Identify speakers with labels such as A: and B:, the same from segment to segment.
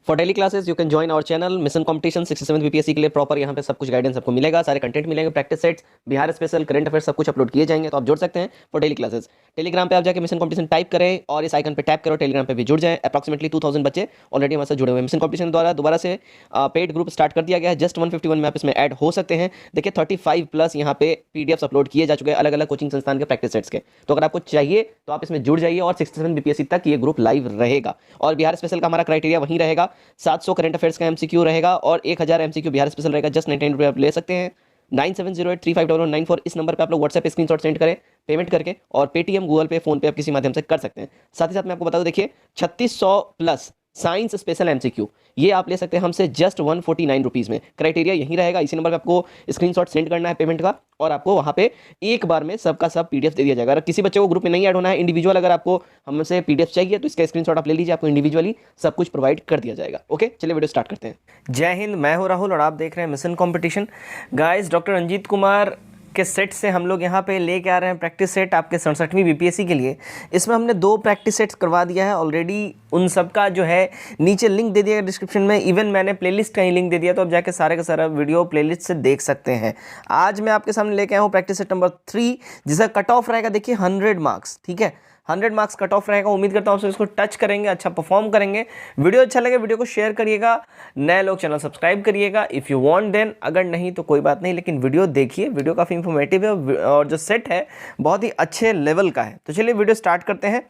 A: For daily classes you can join our channel mission competition 67 BPSC के लिए proper यहाँ पे सब कुछ गाइडेंस आपको मिलेगा, सारे कंटेंट मिलेंगे, practice sets, Bihar special, current affairs सब कुछ अपलोड किए जाएंगे, तो आप जुड़ सकते हैं फॉर डेली क्लासेस। टेलीग्राम पे आप जाकर मिशन कंपटीशन टाइप करें और इस आइकन पे टैप करो, टेलीग्राम पे भी जुड़ जाए। अप्रॉक्सिमेटली 2000 बच्चे ऑलरेडी हमारे साथ जुड़े हुए हैं। मिशन कंपटीशन द्वारा दोबारा से पेड ग्रुप स्टार्ट कर दिया गया है, जस्ट 151 में आप इसमें ऐड हो सकते हैं। देखिए 35 प्लस यहाँ पे पीडीएफ अपलोड किए जा चुके हैं अलग अलग कोचिंग संस्थान के प्रैक्टिस सेट्स के, तो अगर आपको चाहिए तो आप इसमें जुड़ जाइए और 67 बीपीएससी तक ये ग्रुप लाइव रहेगा। और बिहार स्पेशल का हमारा क्राइटेरिया वहीं रहेगा, 700 करंट अफेयर्स का एमसीक्यू रहेगा और 1000 एमसीक्यू बिहार स्पेशल रहेगा। जस्ट 99 रुपये आप ले सकते हैं। 9708351194 इस नंबर पे आप लोग व्हाट्सएप पे स्क्रीनशॉट सेंड करें पेमेंट करके, और पेटीएम, गूगल पे, फोन पे आप किसी माध्यम से कर सकते हैं। साथ ही साथ मैं आपको बता दूं, देखिए 3600 प्लस साइंस स्पेशल एमसीक्यू ये आप ले सकते हैं हमसे जस्ट 149 रुपीज़ में। क्राइटेरिया यही रहेगा, इसी नंबर पे आपको स्क्रीनशॉट सेंड करना है पेमेंट का, और आपको वहाँ पे एक बार में सबका सब पीडीएफ दे दिया जाएगा। अगर किसी बच्चे को ग्रुप में नहीं ऐड होना है, इंडिविजुअल अगर आपको हमसे पीडीएफ चाहिए तो इसका स्क्रीनशॉट आप ले लीजिए, आपको इंडिविजुअली सब कुछ प्रोवाइड कर दिया जाएगा। ओके, चलिए वीडियो स्टार्ट करते हैं। जय हिंद, मैं हूँ राहुल और आप देख रहे हैं mission competition. Guys, doctor Ranjit Kumar के सेट से हम लोग यहाँ पे लेके आ रहे हैं प्रैक्टिस सेट आपके 67वीं बीपीएससी के लिए। इसमें हमने 2 प्रैक्टिस सेट्स करवा दिया है ऑलरेडी, उन सब का जो है नीचे लिंक दे दिया डिस्क्रिप्शन में, इवन मैंने प्लेलिस्ट का ही लिंक दे दिया, तो आप जाके सारे का सारा वीडियो प्लेलिस्ट से देख सकते हैं। आज मैं आपके सामने लेके आया हूँ प्रैक्टिस सेट नंबर 3, जिसका कट ऑफ रहेगा देखिए 100 मार्क्स। ठीक है, 100 मार्क्स कट ऑफ रहेगा। उम्मीद करता हूँ इसको टच करेंगे, अच्छा परफॉर्म करेंगे। वीडियो अच्छा लगे वीडियो को शेयर करिएगा, नए लोग चैनल सब्सक्राइब करिएगा इफ़ यू वांट देन, अगर नहीं तो कोई बात नहीं, लेकिन वीडियो देखिए, वीडियो काफ़ी इंफॉर्मेटिव है और जो सेट है बहुत ही अच्छे लेवल का है। तो चलिए वीडियो स्टार्ट करते हैं।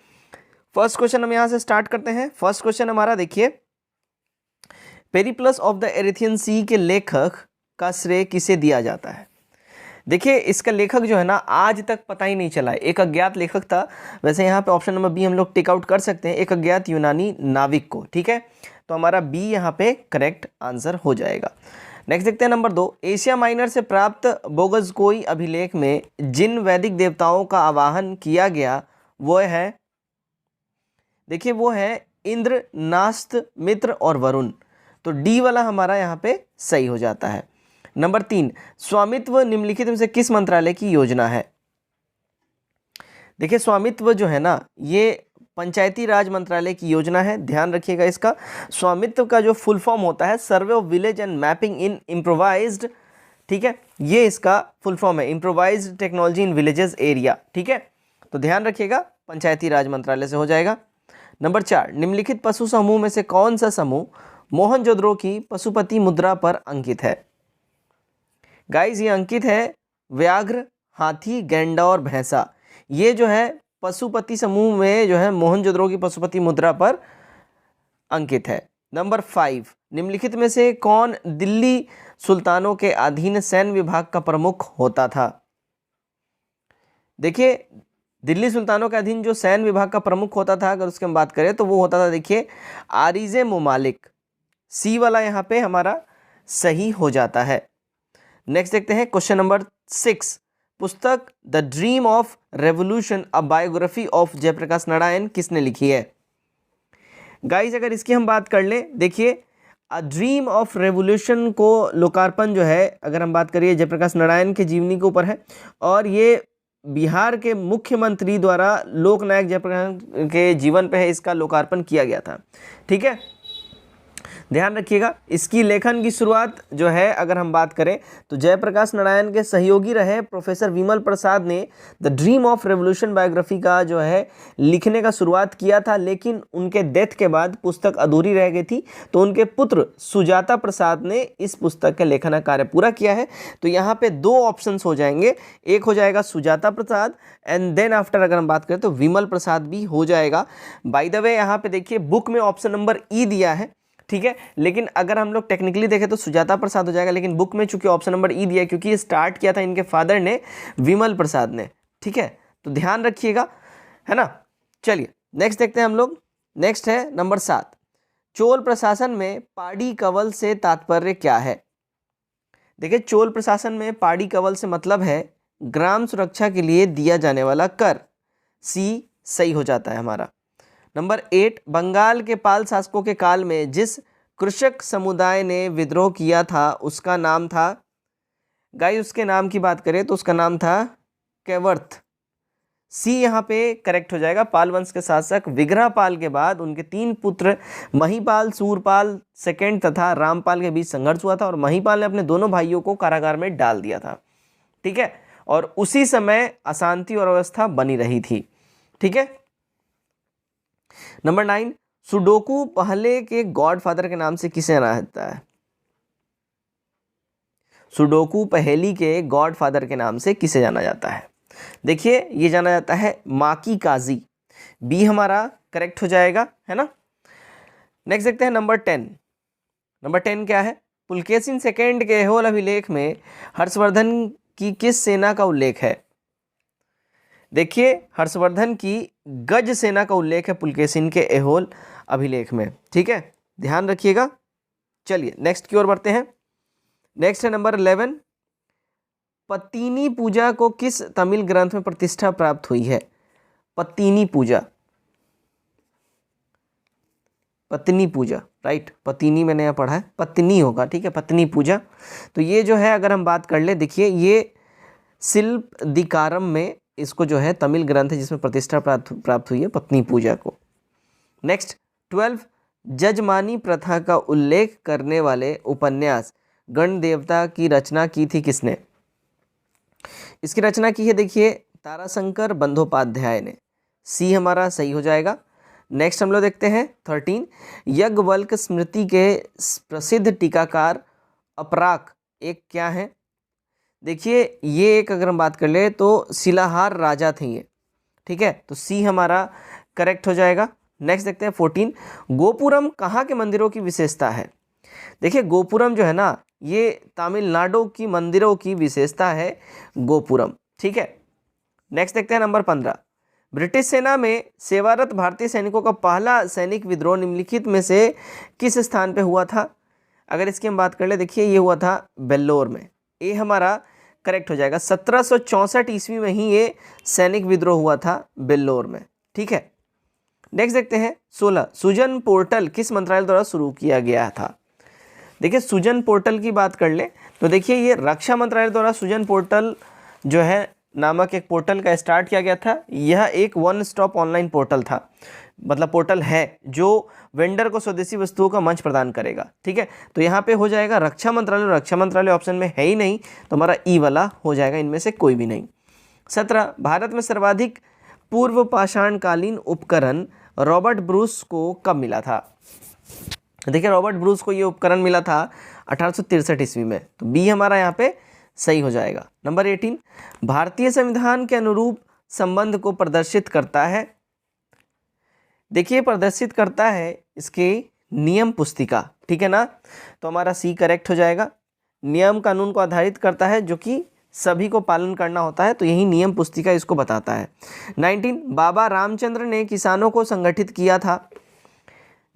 A: फर्स्ट क्वेश्चन हम यहाँ से स्टार्ट करते हैं। फर्स्ट क्वेश्चन हमारा देखिए, पेरिप्लस ऑफ द एरिथियन सी के लेखक का श्रेय किसे दिया जाता है? देखिए इसका लेखक जो है ना आज तक पता ही नहीं चला है, एक अज्ञात लेखक था। वैसे यहाँ पे ऑप्शन नंबर बी हम लोग टेक आउट कर सकते हैं, एक अज्ञात यूनानी नाविक को। ठीक है, तो हमारा बी यहाँ पे करेक्ट आंसर हो जाएगा। नेक्स्ट देखते हैं नंबर 2, एशिया माइनर से प्राप्त बोगज़कोई अभिलेख में जिन वैदिक देवताओं का आवाहन किया गया वो है, देखिए वो है इंद्र, नास्त, मित्र और वरुण। तो डी वाला हमारा यहाँ पे सही हो जाता है। नंबर 3, स्वामित्व निम्नलिखित में से किस मंत्रालय की योजना है? देखिए स्वामित्व जो है ना ये पंचायती राज मंत्रालय की योजना है, ध्यान रखिएगा इसका। स्वामित्व का जो फुल फॉर्म होता है survey of village and mapping in improvised, ठीक है, ये इसका फुल फॉर्म है, improvised technology in villages area. ठीक है, तो ध्यान रखिएगा पंचायती राज मंत्रालय से हो जाएगा। नंबर 4, निम्नलिखित पशु समूह में से कौन सा समूह मोहनजोदड़ो की पशुपति मुद्रा पर अंकित है? गाइस ये अंकित है व्याघ्र, हाथी, गैंडा और भैंसा। ये जो है पशुपति समूह में जो है मोहनजोदड़ो की पशुपति मुद्रा पर अंकित है। नंबर 5, निम्नलिखित में से कौन दिल्ली सुल्तानों के अधीन सैन्य विभाग का प्रमुख होता था? देखिए दिल्ली सुल्तानों के अधीन जो सैन्य विभाग का प्रमुख होता था, अगर उसकी हम बात करें तो वो होता था देखिए आरिज़े मुमालिक। सी वाला यहाँ पे हमारा सही हो जाता है। नेक्स्ट देखते हैं क्वेश्चन नंबर 6, पुस्तक the dream of revolution a biography of Jayaprakash Narayan किसने लिखी है? गाइस अगर इसकी हम बात कर लें, देखिए अ ड्रीम ऑफ रेवोल्यूशन को लोकार्पण जो है अगर हम बात करिए जयप्रकाश नारायण के जीवनी के ऊपर है, और ये बिहार के मुख्यमंत्री द्वारा लोकनायक जयप्रकाश के जीवन पे है इसका लोकार्पण किया गया था। ठीक है, ध्यान रखिएगा। इसकी लेखन की शुरुआत जो है अगर हम बात करें तो जयप्रकाश नारायण के सहयोगी रहे प्रोफेसर विमल प्रसाद ने the dream of revolution biography का जो है लिखने का शुरुआत किया था, लेकिन उनके डेथ के बाद पुस्तक अधूरी रह गई थी, तो उनके पुत्र सुजाता प्रसाद ने इस पुस्तक के लेखन का कार्य पूरा किया है। तो यहाँ पे 2 ऑप्शंस हो जाएंगे, एक हो जाएगा सुजाता प्रसाद एंड देन आफ्टर अगर हम बात करें तो विमल प्रसाद भी हो जाएगा। बाय द वे यहाँ पे देखिए बुक में ऑप्शन नंबर ई दिया है, ठीक है, लेकिन अगर हम लोग टेक्निकली देखें तो सुजाता प्रसाद हो जाएगा, लेकिन बुक में चूंकि ऑप्शन नंबर ई दिया है क्योंकि ये स्टार्ट किया था इनके फादर ने, विमल प्रसाद ने। ठीक है, तो ध्यान रखिएगा, है ना। चलिए नेक्स्ट देखते हैं हम लोग। नेक्स्ट है नंबर 7, चोल प्रशासन में पाड़ी कवल से तात्पर्य क्या है? देखिए चोल प्रशासन में पाड़ी कवल से मतलब है ग्राम सुरक्षा के लिए दिया जाने वाला कर। सी सही हो जाता है हमारा। नंबर 8, बंगाल के पाल शासकों के काल में जिस कृषक समुदाय ने विद्रोह किया था उसका नाम था, गाइस उसके नाम की बात करें तो उसका नाम था कैवर्थ। सी यहाँ पे करेक्ट हो जाएगा। पाल वंश के शासक विग्रहपाल के बाद उनके 3 पुत्र महीपाल, सूरपाल सेकंड तथा रामपाल के बीच संघर्ष हुआ था और महीपाल ने अपने दोनों भाइयों को कारागार में डाल दिया था। ठीक है, और उसी समय अशांति और अवस्था बनी रही थी। ठीक है। नंबर 9, सुडोकू पहले के गॉडफादर के नाम से किसे जाना जाता है? सुडोकू पहेली के गॉडफादर के नाम से किसे जाना जाता है? देखिए, ये जाना जाता है माकी काजी। बी हमारा करेक्ट हो जाएगा, है ना। नेक्स्ट देखते हैं नंबर 10। नंबर 10 क्या है? पुलकेशिन सेकंड के ऐहोल अभिलेख में हर्षवर्धन की किस सेना का उल्लेख है? देखिए, हर्षवर्धन की गज सेना का उल्लेख है पुलकेशिन के ऐहोल अभिलेख में। ठीक है, ध्यान रखिएगा। चलिए नेक्स्ट की ओर बढ़ते हैं। नेक्स्ट है नंबर 11। पत्तिनी पूजा को किस तमिल ग्रंथ में प्रतिष्ठा प्राप्त हुई है? पत्तिनी पूजा, पत्नी पूजा, राइट। पत्तिनी मैंने यहाँ पढ़ा है, पत्नी होगा। ठीक है, पत्नी पूजा। तो ये जो है अगर हम बात कर ले, देखिए ये शिल्पदिकारम में इसको जो है तमिल ग्रंथ है जिसमें प्रतिष्ठा प्राप्त हुई है पत्नी पूजा को। नेक्स्ट 12। जजमानी प्रथा का उल्लेख करने वाले उपन्यास गणदेवता की रचना की थी किसने? इसकी रचना की है देखिए ताराशंकर बंदोपाध्याय ने। सी हमारा सही हो जाएगा। नेक्स्ट हम लोग देखते हैं 13। याज्ञवल्क्य स्मृति के प्रसिद्ध टीकाकार अपराक एक क्या है? देखिए ये एक अगर हम बात कर ले तो शिलाहार राजा थे ये। ठीक है, तो सी हमारा करेक्ट हो जाएगा। नेक्स्ट देखते हैं 14। गोपुरम कहाँ के मंदिरों की विशेषता है? देखिए गोपुरम जो है ना, ये तमिलनाडु की मंदिरों की विशेषता है गोपुरम। ठीक है, नेक्स्ट देखते हैं नंबर 15। ब्रिटिश सेना में सेवारत भारतीय सैनिकों का पहला सैनिक विद्रोह निम्नलिखित में से किस स्थान पे हुआ था? अगर इसकी हम बात कर ले, देखिए ये हुआ था बेल्लोर में। ये हमारा करेक्ट हो जाएगा। 1764 ईस्वी में ही ये सैनिक विद्रोह हुआ था बेल्लोर में। ठीक है, नेक्स्ट देखते हैं 16। सुजन पोर्टल किस मंत्रालय द्वारा शुरू किया गया था? देखिए सुजन पोर्टल की बात कर ले तो देखिए ये रक्षा मंत्रालय द्वारा सुजन पोर्टल जो है नामक एक पोर्टल का स्टार्ट किया गया था। यह एक वन स्टॉप ऑनलाइन पोर्टल था, मतलब पोर्टल है जो वेंडर को स्वदेशी वस्तुओं का मंच प्रदान करेगा। ठीक है, तो यहाँ पे हो जाएगा रक्षा मंत्रालय। रक्षा मंत्रालय ऑप्शन में है ही नहीं, तो हमारा ई वाला हो जाएगा, इनमें से कोई भी नहीं। 17। भारत में सर्वाधिक पूर्व पाषाणकालीन उपकरण रॉबर्ट ब्रूस को कब मिला था? देखिए रॉबर्ट ब्रूस को ये उपकरण मिला था 1863 ईस्वी में। तो बी हमारा यहाँ पे सही हो जाएगा। नंबर 18। भारतीय संविधान के अनुरूप संबंध को प्रदर्शित करता है। देखिए प्रदर्शित करता है इसके नियम पुस्तिका। ठीक है ना, तो हमारा सी करेक्ट हो जाएगा। नियम कानून को आधारित करता है जो कि सभी को पालन करना होता है, तो यही नियम पुस्तिका इसको बताता है। 19। बाबा रामचंद्र ने किसानों को संगठित किया था।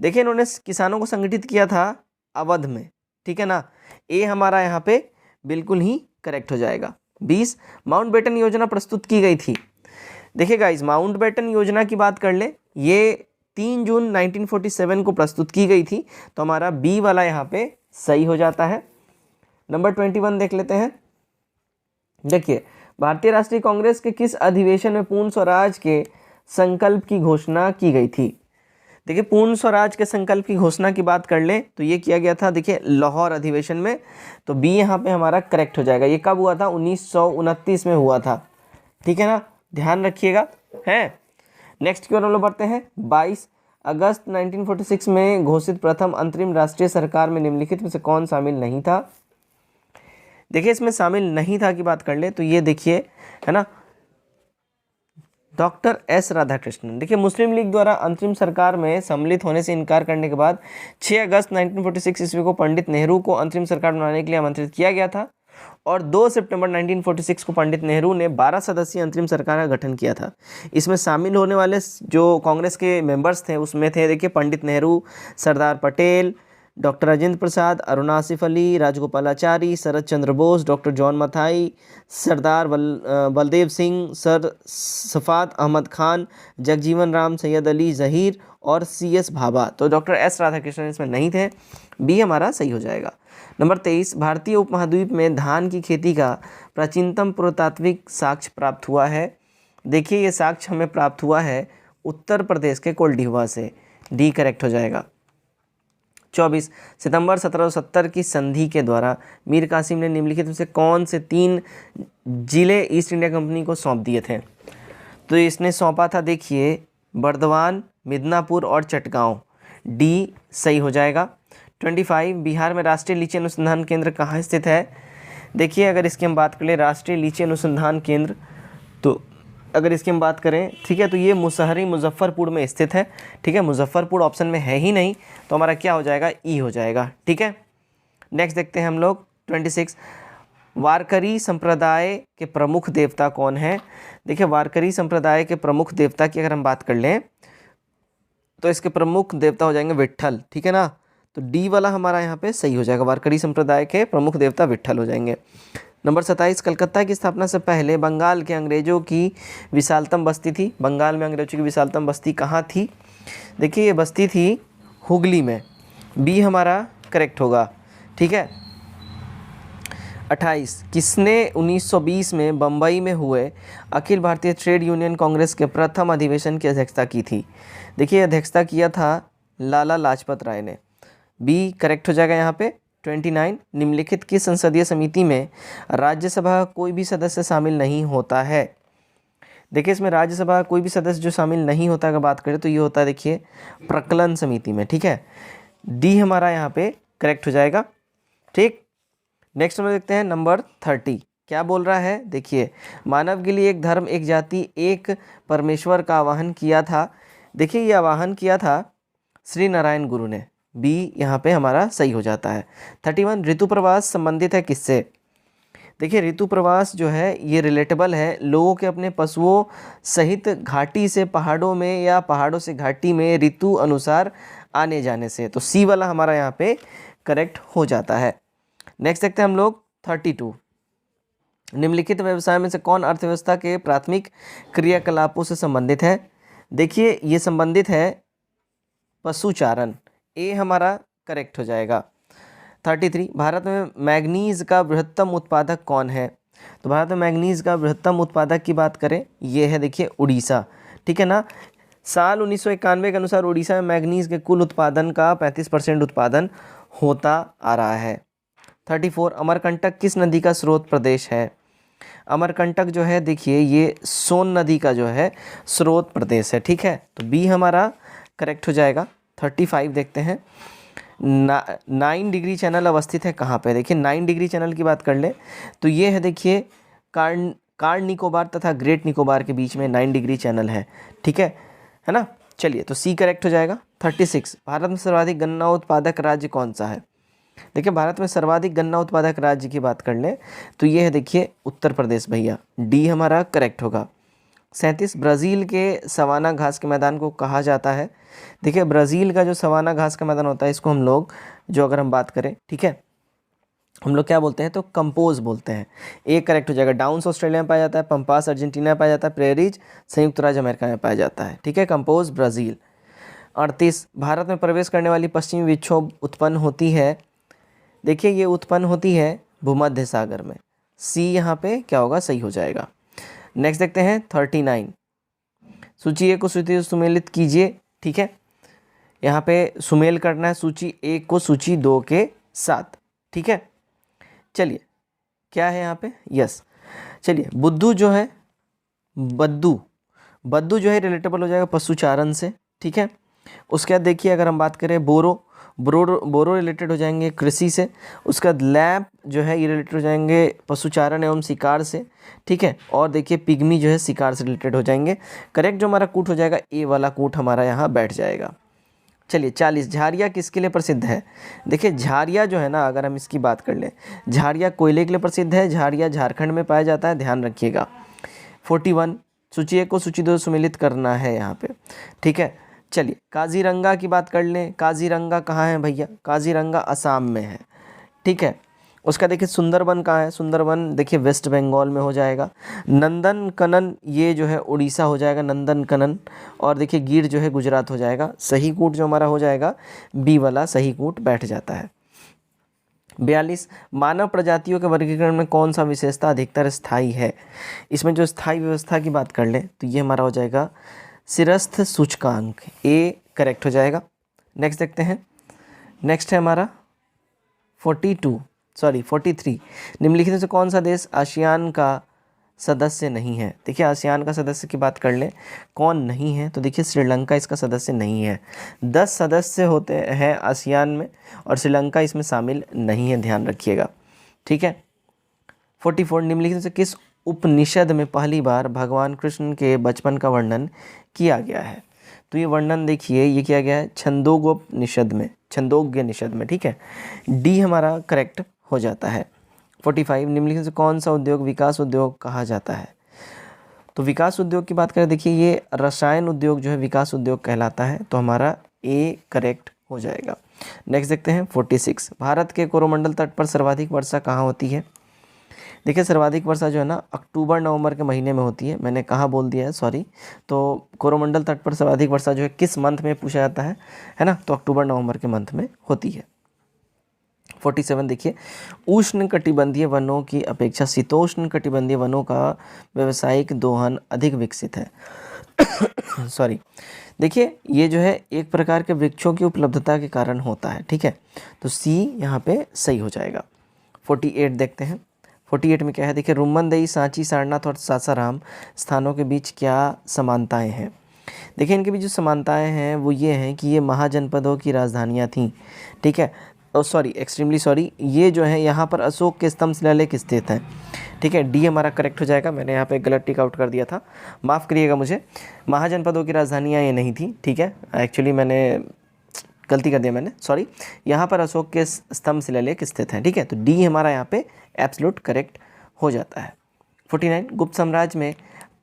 A: देखिए इन्होंने किसानों को संगठित किया था अवध में। ठीक है ना, ए हमारा यहाँ पे बिल्कुल ही करेक्ट हो जाएगा। 20। माउंटबेटन योजना प्रस्तुत की गई थी। देखिए गाइज माउंटबेटन योजना की बात कर ले, ये 3 जून 1947 को प्रस्तुत की गई थी, तो हमारा बी वाला यहाँ पे सही हो जाता है। नंबर 21 देख लेते हैं। देखिए भारतीय राष्ट्रीय कांग्रेस के किस अधिवेशन में पूर्ण स्वराज के संकल्प की घोषणा की गई थी? देखिए पूर्ण स्वराज के संकल्प की घोषणा की बात कर ले तो ये किया गया था देखिए लाहौर अधिवेशन में, तो बी यहाँ पे हमारा करेक्ट हो जाएगा। ये कब हुआ था? 1929 में हुआ था। ठीक है ना, ध्यान रखिएगा है। नेक्स्ट की ओर हम लोग बढ़ते हैं। 22 अगस्त 1946 में घोषित प्रथम अंतरिम राष्ट्रीय सरकार में निम्नलिखित में से कौन शामिल नहीं था? देखिए इसमें शामिल नहीं था की बात कर ले तो ये देखिए है ना डॉक्टर एस राधाकृष्णन। देखिए मुस्लिम लीग द्वारा अंतरिम सरकार में सम्मिलित होने से इनकार करने के बाद 6 अगस्त 1946 ईस्वी को पंडित नेहरू को अंतरिम सरकार बनाने के लिए आमंत्रित किया गया था और 2 सितंबर 1946 को पंडित नेहरू ने 12 सदस्यीय अंतरिम सरकार का गठन किया था। इसमें शामिल होने वाले जो कांग्रेस के मेंबर्स थे उसमें थे देखिए पंडित नेहरू, सरदार पटेल, डॉक्टर राजेंद्र प्रसाद, अरुण आसिफ अली, राजगोपालाचारी, शरद चंद्र बोस, डॉक्टर जॉन मथाई, सरदार बलदेव सिंह, सर सफात अहमद खान, जगजीवन राम, सैयद अली जहीर और CS भाभा। तो डॉक्टर एस राधाकृष्णन इसमें नहीं थे, बी हमारा सही हो जाएगा। नंबर 23 भारतीय उपमहाद्वीप में धान की खेती का प्राचीनतम पुरातात्विक साक्ष्य प्राप्त हुआ है। देखिए ये साक्ष्य हमें प्राप्त हुआ है उत्तर प्रदेश के कोल्डिवा से, डी करेक्ट हो जाएगा। 24 सितंबर 1770 की संधि के द्वारा मीर कासिम ने निम्नलिखित में से कौन से 3 जिले ईस्ट इंडिया कंपनी को सौंप दिए थे? तो इसने सौंपा था, देखिए बर्दवान, मिदनापुर और चटगांव, डी सही हो जाएगा। 25 बिहार में राष्ट्रीय लीची अनुसंधान केंद्र कहाँ स्थित है? देखिए अगर इसकी हम बात करें राष्ट्रीय लीची अनुसंधान केंद्र, तो अगर इसकी हम बात करें, ठीक है, तो ये मुसहरी मुजफ्फरपुर में स्थित है। ठीक है, मुजफ्फरपुर ऑप्शन में है ही नहीं, तो हमारा क्या हो जाएगा? ई हो जाएगा। ठीक है, नेक्स्ट देखते हैं हम लोग 26 वारकरी संप्रदाय के प्रमुख देवता कौन है? देखिए वारकरी संप्रदाय के प्रमुख देवता की अगर हम बात कर लें तो इसके प्रमुख देवता हो जाएंगे विट्ठल। ठीक है ना, तो डी वाला हमारा यहाँ पे सही हो जाएगा, वारकरी संप्रदाय के प्रमुख देवता विट्ठल हो जाएंगे। नंबर 27 कलकत्ता की स्थापना से पहले बंगाल के अंग्रेजों की विशालतम बस्ती थी। बंगाल में अंग्रेजों की विशालतम बस्ती कहाँ थी? देखिए ये बस्ती थी हुगली में, बी हमारा करेक्ट होगा। ठीक है, 28 किसने 1920 में बम्बई में हुए अखिल भारतीय ट्रेड यूनियन कांग्रेस के प्रथम अधिवेशन की अध्यक्षता की थी? देखिए अध्यक्षता किया था लाला लाजपत राय ने, बी करेक्ट हो जाएगा यहाँ पे। 29 निम्नलिखित की संसदीय समिति में राज्यसभा का कोई भी सदस्य शामिल नहीं होता है? देखिए इसमें राज्यसभा का कोई भी सदस्य जो शामिल नहीं होता अगर बात करें तो ये होता है, देखिए प्रकलन समिति में। ठीक है, डी हमारा यहाँ पे करेक्ट हो जाएगा। ठीक, नेक्स्ट में देखते हैं नंबर 30 क्या बोल रहा है? देखिए मानव के लिए एक धर्म, एक जाति, एक परमेश्वर का आह्वान किया था। देखिए ये आह्वान किया था श्री नारायण गुरु ने, बी यहाँ पे हमारा सही हो जाता है। 31 ऋतु प्रवास संबंधित है किससे? देखिए ऋतु प्रवास जो है ये रिलेटेबल है लोगों के अपने पशुओं सहित घाटी से पहाड़ों में या पहाड़ों से घाटी में ऋतु अनुसार आने जाने से, तो सी वाला हमारा यहाँ पे करेक्ट हो जाता है। नेक्स्ट देखते हैं हम लोग 32 निम्नलिखित व्यवसाय में से कौन अर्थव्यवस्था के प्राथमिक क्रियाकलापों से संबंधित है? देखिए ये संबंधित है पशुचारण, ए हमारा करेक्ट हो जाएगा। 33 भारत में मैग्नीज का बृहत्तम उत्पादक कौन है? तो भारत में मैग्नीज का बृहत्तम उत्पादक की बात करें, ये है देखिए उड़ीसा। ठीक है ना, साल 1991 के अनुसार उड़ीसा में मैग्नीज के कुल उत्पादन का 35% उत्पादन होता आ रहा है। 34 अमरकंटक किस नदी का स्रोत प्रदेश है? अमरकंटक जो है देखिए ये सोन नदी का जो है स्रोत प्रदेश है। ठीक है, तो बी हमारा करेक्ट हो जाएगा। 35 देखते हैं 9 डिग्री चैनल अवस्थित है कहाँ पे? देखिए 9 डिग्री चैनल की बात कर ले तो ये है देखिए कार निकोबार तथा ग्रेट निकोबार के बीच में 9 डिग्री चैनल है। ठीक है ना, चलिए तो सी करेक्ट हो जाएगा। 36 भारत में सर्वाधिक गन्ना उत्पादक राज्य कौन सा है? देखिए भारत में सर्वाधिक गन्ना उत्पादक राज्य की बात कर लें तो ये है देखिए उत्तर प्रदेश भैया, डी हमारा करेक्ट होगा। 37 ब्राज़ील के सवाना घास के मैदान को कहा जाता है? देखिए ब्राज़ील का जो सवाना घास का मैदान होता है इसको हम लोग जो अगर हम बात करें, ठीक है, हम लोग क्या बोलते हैं? तो कंपोज बोलते हैं, एक करेक्ट हो जाएगा। डाउन्स ऑस्ट्रेलिया में पाया जाता है, पंपास अर्जेंटीना में पाया जाता है, प्रेरीज संयुक्त राज्य अमेरिका में पाया जाता है। ठीक है, कंपोज ब्राज़ील। 38 भारत में प्रवेश करने वाली पश्चिमी विक्षोभ उत्पन्न होती है? देखिए ये उत्पन्न होती है भूमध्य सागर में, सी यहाँ पे क्या होगा? सही हो जाएगा। नेक्स्ट देखते हैं 39 सूची ए को सूची सुमेलित कीजिए। ठीक है, यहाँ पे सुमेल करना है सूची 1 को सूची 2 के साथ। ठीक है, चलिए क्या है यहाँ पे? यस, चलिए बुद्धू जो है बद्दू जो है रिलेटेबल हो जाएगा पशुचारण से। ठीक है, उसके बाद देखिए अगर हम बात करें बोरो रिलेटेड हो जाएंगे कृषि से। उसके बाद लैंप जो है ये रिलेटेड हो जाएंगे पशुचारण एवं शिकार से। ठीक है, और देखिए पिग्मी जो है शिकार से रिलेटेड हो जाएंगे। करेक्ट जो हमारा कूट हो जाएगा ए वाला कूट हमारा यहाँ बैठ जाएगा। चलिए 40 झारिया किसके लिए प्रसिद्ध है? देखिए झारिया जो है ना, अगर हम इसकी बात कर लें, झारिया कोयले के लिए प्रसिद्ध है। झारिया झारखंड में पाया जाता है, ध्यान रखिएगा। 41 सूची 1 को सूची 2 सुमेलित करना है यहाँ पे। ठीक है, चलिए काजीरंगा की बात कर लें। काजीरंगा कहाँ है भैया? काजीरंगा असम में है। ठीक है, उसका देखिए सुंदरबन कहाँ है? सुंदरबन देखिए वेस्ट बंगाल में हो जाएगा। नंदनकनन ये जो है उड़ीसा हो जाएगा, नंदनकनन। और देखिए गिर जो है गुजरात हो जाएगा। सही कूट जो हमारा हो जाएगा बी वाला सही कूट बैठ जाता है। 42 मानव प्रजातियों के वर्गीकरण में कौन सा विशेषता अधिकतर स्थायी है? इसमें जो स्थायी व्यवस्था की बात कर ले तो ये हमारा हो जाएगा सिरस्थ सूचकांक, ए करेक्ट हो जाएगा। नेक्स्ट देखते हैं, नेक्स्ट है हमारा 43 निम्नलिखित में से कौन सा देश आसियान का सदस्य नहीं है? देखिए आसियान का सदस्य की बात कर ले कौन नहीं है, तो देखिए श्रीलंका इसका सदस्य नहीं है। 10 सदस्य होते हैं आसियान में और श्रीलंका इसमें शामिल नहीं है, ध्यान रखिएगा, ठीक है। 44 निम्नलिखित में से किस उपनिषद में पहली बार भगवान कृष्ण के बचपन का वर्णन किया गया है? तो ये वर्णन देखिए ये किया गया है छंदोग्योपनिषद में, ठीक है। डी हमारा करेक्ट हो जाता है। 45 निम्नलिखित से कौन सा उद्योग विकास उद्योग कहा जाता है? तो विकास उद्योग की बात करें, देखिए ये रसायन उद्योग जो है विकास उद्योग कहलाता है, तो हमारा ए करेक्ट हो जाएगा। नेक्स्ट देखते हैं 46 भारत के कोरोमंडल तट पर सर्वाधिक वर्षा कहाँ होती है? देखिए सर्वाधिक वर्षा जो है ना अक्टूबर नवंबर के महीने में होती है, मैंने कहाँ बोल दिया है सॉरी। तो कोरोमंडल तट पर सर्वाधिक वर्षा जो है किस मंथ में पूछा जाता है ना, तो अक्टूबर नवंबर के मंथ में होती है। 47 देखिए उष्ण कटिबंधीय वनों की अपेक्षा शीतोष्ण कटिबंधीय वनों का व्यावसायिक दोहन अधिक विकसित है। सॉरी, देखिए ये जो है एक प्रकार के वृक्षों की उपलब्धता के कारण होता है, ठीक है, तो सी यहाँ पे सही हो जाएगा। 48 देखते हैं, 48 में क्या है, देखिए रुम्मनदेही, सांची, सारनाथ और सासाराम स्थानों के बीच क्या समानताएं हैं? देखिए इनके बीच जो समानताएं हैं वो ये हैं कि ये महाजनपदों की राजधानियाँ थीं, ठीक है। सॉरी, एक्सट्रीमली सॉरी, ये जो है यहाँ पर अशोक के स्तंभ शिलालेख स्थित हैं, ठीक है। डी हमारा करेक्ट हो जाएगा, मैंने यहाँ पे गलत टिक आउट कर दिया था, माफ़ करिएगा मुझे। महाजनपदों की राजधानियाँ ये नहीं थी, ठीक है, एक्चुअली मैंने गलती कर दिया मैंने, सॉरी। यहाँ पर अशोक के स्तंभ शिलालेख स्थित हैं, ठीक है, तो डी हमारा यहाँ पे एब्सोल्यूट करेक्ट हो जाता है। 49 गुप्त साम्राज्य में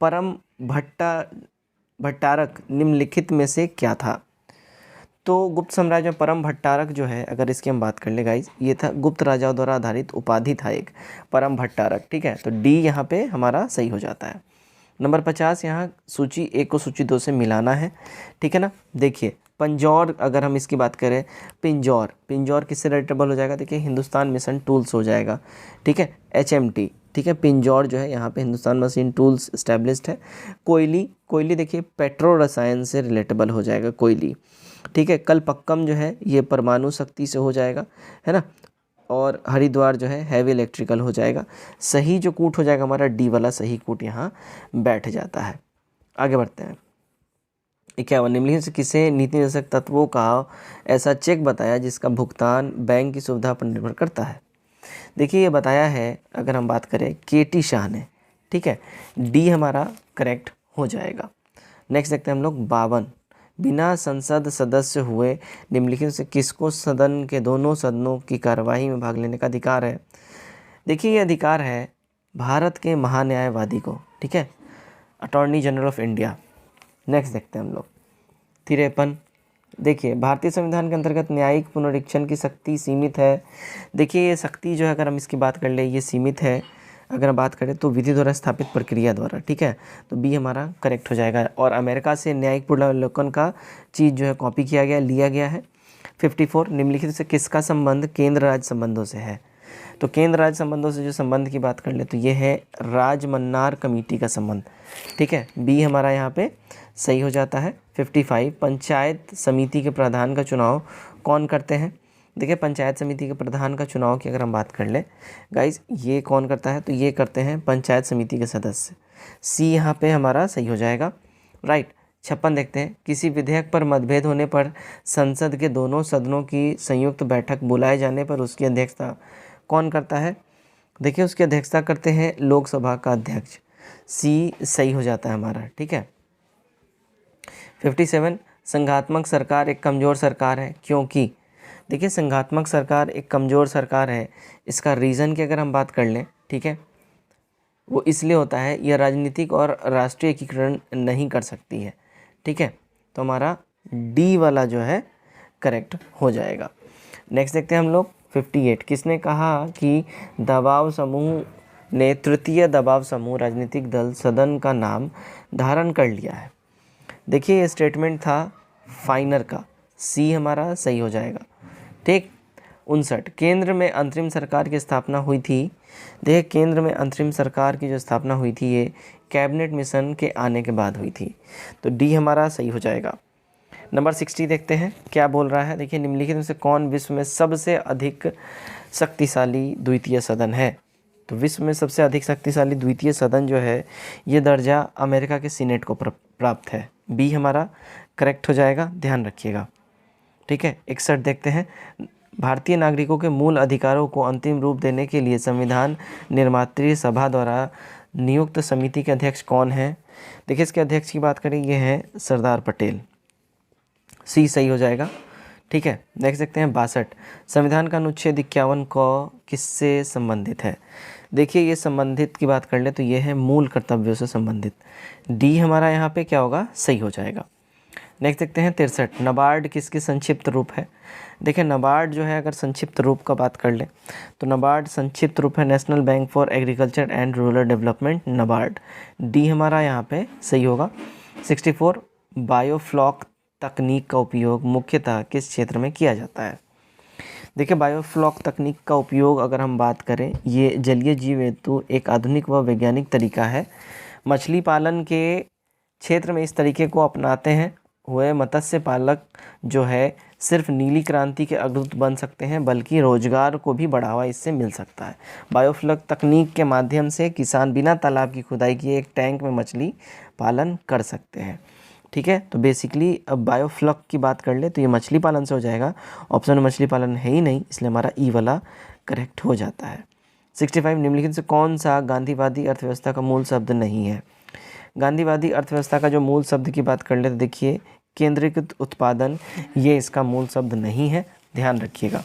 A: परम भट्टारक निम्नलिखित में से क्या था? तो गुप्त साम्राज्य में परम भट्टारक जो है, अगर इसकी हम बात कर ले गाइज, ये था गुप्त राजाओं द्वारा आधारित उपाधि था एक परम भट्टारक, ठीक है, तो डी यहाँ पे हमारा सही हो जाता है। नंबर 50 यहाँ सूची 1 को सूची 2 से मिलाना है, ठीक है ना। देखिए पंजौर, अगर हम इसकी बात करें, पिंजौर किससे रिलेटेबल हो जाएगा? देखिए हिंदुस्तान मिशन टूल्स हो जाएगा, ठीक है, HMT, ठीक है। पिंजौर जो है यहाँ पे हिंदुस्तान मशीन टूल्स इस्टेब्लिश्ड है। कोयली देखिए पेट्रो रसायन से रिलेटेबल हो जाएगा कोयली, ठीक है। कलपक्कम जो है ये परमाणु शक्ति से हो जाएगा, है ना। और हरिद्वार जो है हैवी इलेक्ट्रिकल हो जाएगा। सही जो कूट हो जाएगा हमारा डी वाला सही कूट यहाँ बैठ जाता है। आगे बढ़ते हैं। 51 निम्नलिखित से किसे नीति निर्देशक तत्वों का ऐसा चेक बताया जिसका भुगतान बैंक की सुविधा पर निर्भर करता है? देखिए ये बताया है, अगर हम बात करें KT शाह ने, ठीक है, डी हमारा करेक्ट हो जाएगा। नेक्स्ट देखते हैं हम लोग 52 बिना संसद सदस्य हुए निम्नलिखित से किसको सदन के दोनों सदनों की कार्यवाही में भाग लेने का अधिकार है? देखिए ये अधिकार है भारत के महान्यायवादी को, ठीक है, attorney general of India. Next देखते हैं हम लोग 53 देखिए भारतीय संविधान के अंतर्गत न्यायिक पुनरीक्षण की शक्ति सीमित है। देखिए ये शक्ति जो है अगर हम इसकी बात कर ले ये सीमित है, अगर बात करें तो विधि द्वारा स्थापित प्रक्रिया द्वारा, ठीक है, तो बी हमारा करेक्ट हो जाएगा। और अमेरिका से न्यायिक पुनर्वलोकन का चीज़ जो है कॉपी किया गया, लिया गया है। 54 निम्नलिखित से किसका संबंध केंद्र राज्य संबंधों से है? तो केंद्र राज्य संबंधों से जो संबंध की बात कर ले तो ये है राजमन्नार कमेटी का संबंध, ठीक है, बी हमारा यहाँ पे सही हो जाता है। 55 पंचायत समिति के प्रधान का चुनाव कौन करते हैं? देखिए पंचायत समिति के प्रधान का चुनाव की अगर हम बात कर ले गाइज, ये कौन करता है? तो ये करते हैं पंचायत समिति के सदस्य, सी यहाँ पे हमारा सही हो जाएगा, राइट। 56 देखते हैं किसी विधेयक पर मतभेद होने पर संसद के दोनों सदनों की संयुक्त बैठक बुलाए जाने पर उसकी अध्यक्षता कौन करता है? देखिए उसकी अध्यक्षता करते हैं लोकसभा का अध्यक्ष, सी सही हो जाता है हमारा, ठीक है। 57 संघात्मक सरकार एक कमज़ोर सरकार है क्योंकि, देखिए संघात्मक सरकार एक कमज़ोर सरकार है, इसका रीज़न की अगर हम बात कर लें, ठीक है, वो इसलिए होता है यह राजनीतिक और राष्ट्रीय एकीकरण नहीं कर सकती है, ठीक है, तो हमारा डी वाला जो है करेक्ट हो जाएगा। नेक्स्ट देखते हैं हम लोग 58 किसने कहा कि दबाव समूह ने तृतीय दबाव समूह राजनीतिक दल सदन का नाम धारण कर लिया है? देखिए ये स्टेटमेंट था फाइनर का, सी हमारा सही हो जाएगा, ठीक। 59 केंद्र में अंतरिम सरकार की स्थापना हुई थी। देखिए केंद्र में अंतरिम सरकार की जो स्थापना हुई थी ये कैबिनेट मिशन के आने के बाद हुई थी, तो डी हमारा सही हो जाएगा। नंबर 60 देखते हैं क्या बोल रहा है। देखिए निम्नलिखित में से कौन विश्व में सबसे अधिक शक्तिशाली द्वितीय सदन है। तो विश्व में सबसे अधिक शक्तिशाली द्वितीय सदन जो है ये दर्जा अमेरिका के सीनेट को प्राप्त है। बी हमारा करेक्ट हो जाएगा, ध्यान रखिएगा। ठीक है, 61 देखते हैं। भारतीय नागरिकों के मूल अधिकारों को अंतिम रूप देने के लिए संविधान निर्मात्री सभा द्वारा नियुक्त समिति के अध्यक्ष कौन है। देखिए इसके अध्यक्ष की बात करें, ये हैं सरदार पटेल। सी सही हो जाएगा। ठीक है, देख सकते हैं 62 संविधान का अनुच्छेद 51 क किससे संबंधित है। देखिए ये संबंधित की बात कर ले तो ये है मूल कर्तव्यों से संबंधित। डी हमारा यहाँ पे क्या होगा, सही हो जाएगा। नेक्स्ट देखते हैं 63 नाबार्ड किसकी संक्षिप्त रूप है। देखिए नाबार्ड जो है अगर संक्षिप्त रूप का बात कर ले तो नाबार्ड संक्षिप्त रूप है national bank for agriculture and rural development, NABARD. D हमारा यहाँ पे सही होगा। 64 बायोफ्लॉक तकनीक का उपयोग मुख्यतः किस क्षेत्र में किया जाता है। देखिए बायोफ्लॉक तकनीक का उपयोग अगर हम बात करें, ये जलीय जीव हेतु एक आधुनिक व वैज्ञानिक तरीका है। मछली पालन के क्षेत्र में इस तरीके को अपनाते हैं हुए मत्स्य पालक जो है सिर्फ नीली क्रांति के अग्रदूत बन सकते हैं, बल्कि रोजगार को भी बढ़ावा इससे मिल सकता है। बायोफ्लॉक तकनीक के माध्यम से किसान बिना तालाब की खुदाई किए एक टैंक में मछली पालन कर सकते हैं। ठीक है, तो बेसिकली अब बायोफ्लॉक की बात कर ले तो ये मछली पालन से हो जाएगा। ऑप्शन में मछली पालन है ही नहीं, इसलिए हमारा ई वाला करेक्ट हो जाता है। 65 निम्नलिखित से कौन सा गांधीवादी अर्थव्यवस्था का मूल शब्द नहीं है। गांधीवादी अर्थव्यवस्था का जो मूल शब्द की बात कर ले तो देखिए केंद्रीकृत उत्पादन, ये इसका मूल शब्द नहीं है, ध्यान रखिएगा।